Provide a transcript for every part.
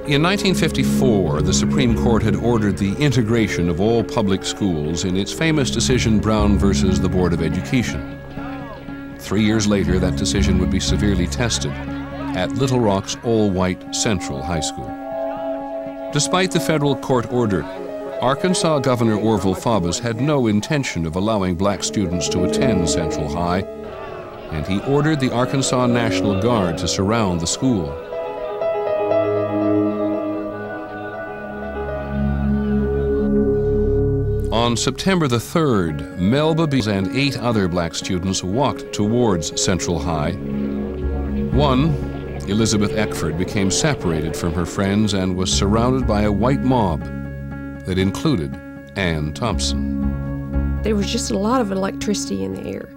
In 1954, the Supreme Court had ordered the integration of all public schools in its famous decision Brown versus the Board of Education. 3 years later, that decision would be severely tested at Little Rock's all-white Central High School. Despite the federal court order, Arkansas Governor Orville Faubus had no intention of allowing black students to attend Central High, and he ordered the Arkansas National Guard to surround the school. On September the 3rd, Melba Bees and 8 other black students walked towards Central High. One, Elizabeth Eckford, became separated from her friends and was surrounded by a white mob that included Ann Thompson. There was just a lot of electricity in the air.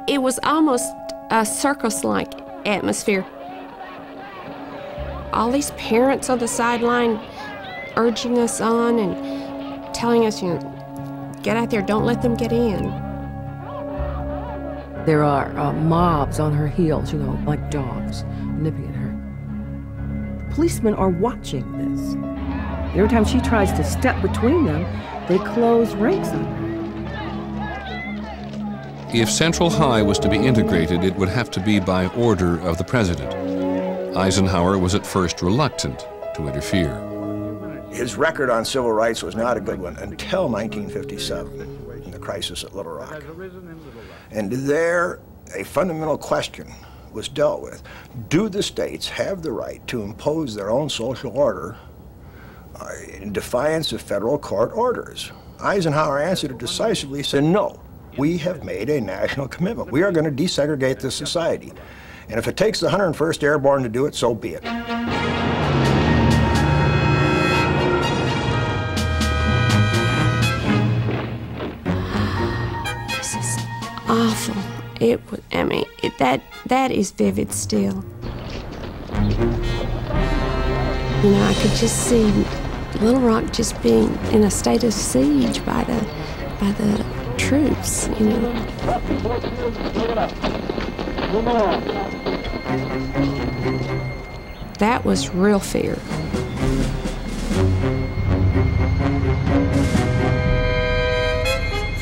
It was almost a circus-like atmosphere. All these parents on the sideline urging us on and telling us, get out there, don't let them get in. There are mobs on her heels, like dogs, nipping at her. The policemen are watching this. Every time she tries to step between them, they close ranks on her. If Central High was to be integrated, it would have to be by order of the president. Eisenhower was at first reluctant to interfere. His record on civil rights was not a good one until 1957, in the crisis at Little Rock. And there, a fundamental question was dealt with. Do the states have the right to impose their own social order in defiance of federal court orders? Eisenhower answered it decisively, said, no, we have made a national commitment. We are going to desegregate this society. And if it takes the 101st Airborne to do it, so be it. Awful. It was, that is vivid still. I could just see Little Rock just being in a state of siege by the troops, That was real fear.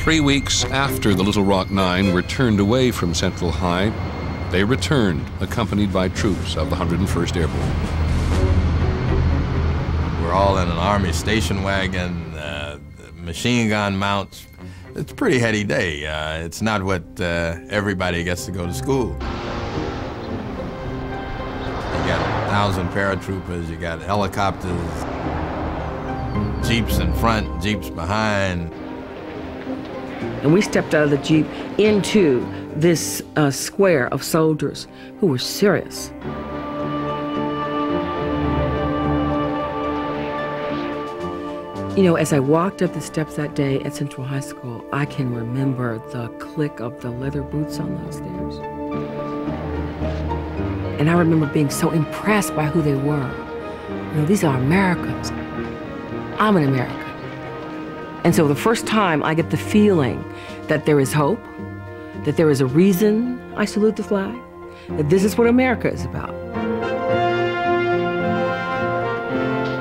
Three weeks after the Little Rock Nine were turned away from Central High, they returned, accompanied by troops of the 101st Airborne. We're all in an Army station wagon, machine gun mounts. It's a pretty heady day. It's not what everybody gets to go to school. You got 1,000 paratroopers, you got helicopters, Jeeps in front, Jeeps behind. And we stepped out of the Jeep into this square of soldiers who were serious. As I walked up the steps that day at Central High School, I can remember the click of the leather boots on those stairs. And I remember being so impressed by who they were. These are Americans. I'm an American. And so the first time I get the feeling that there is hope, that there is a reason I salute the flag, that this is what America is about.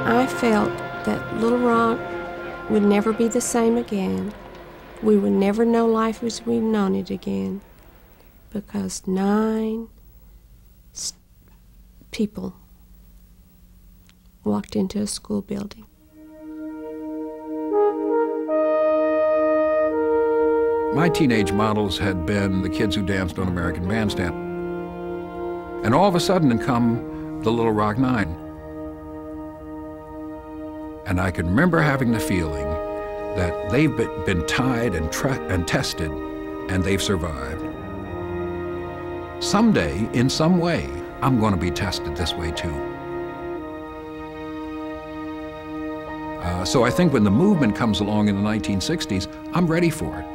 I felt that Little Rock would never be the same again. We would never know life as we've known it again, because 9 people walked into a school building. My teenage models had been the kids who danced on American Bandstand. And all of a sudden come the Little Rock Nine. And I can remember having the feeling that they've been tied and tested, and they've survived. Someday, in some way, I'm going to be tested this way too. So I think when the movement comes along in the 1960s, I'm ready for it.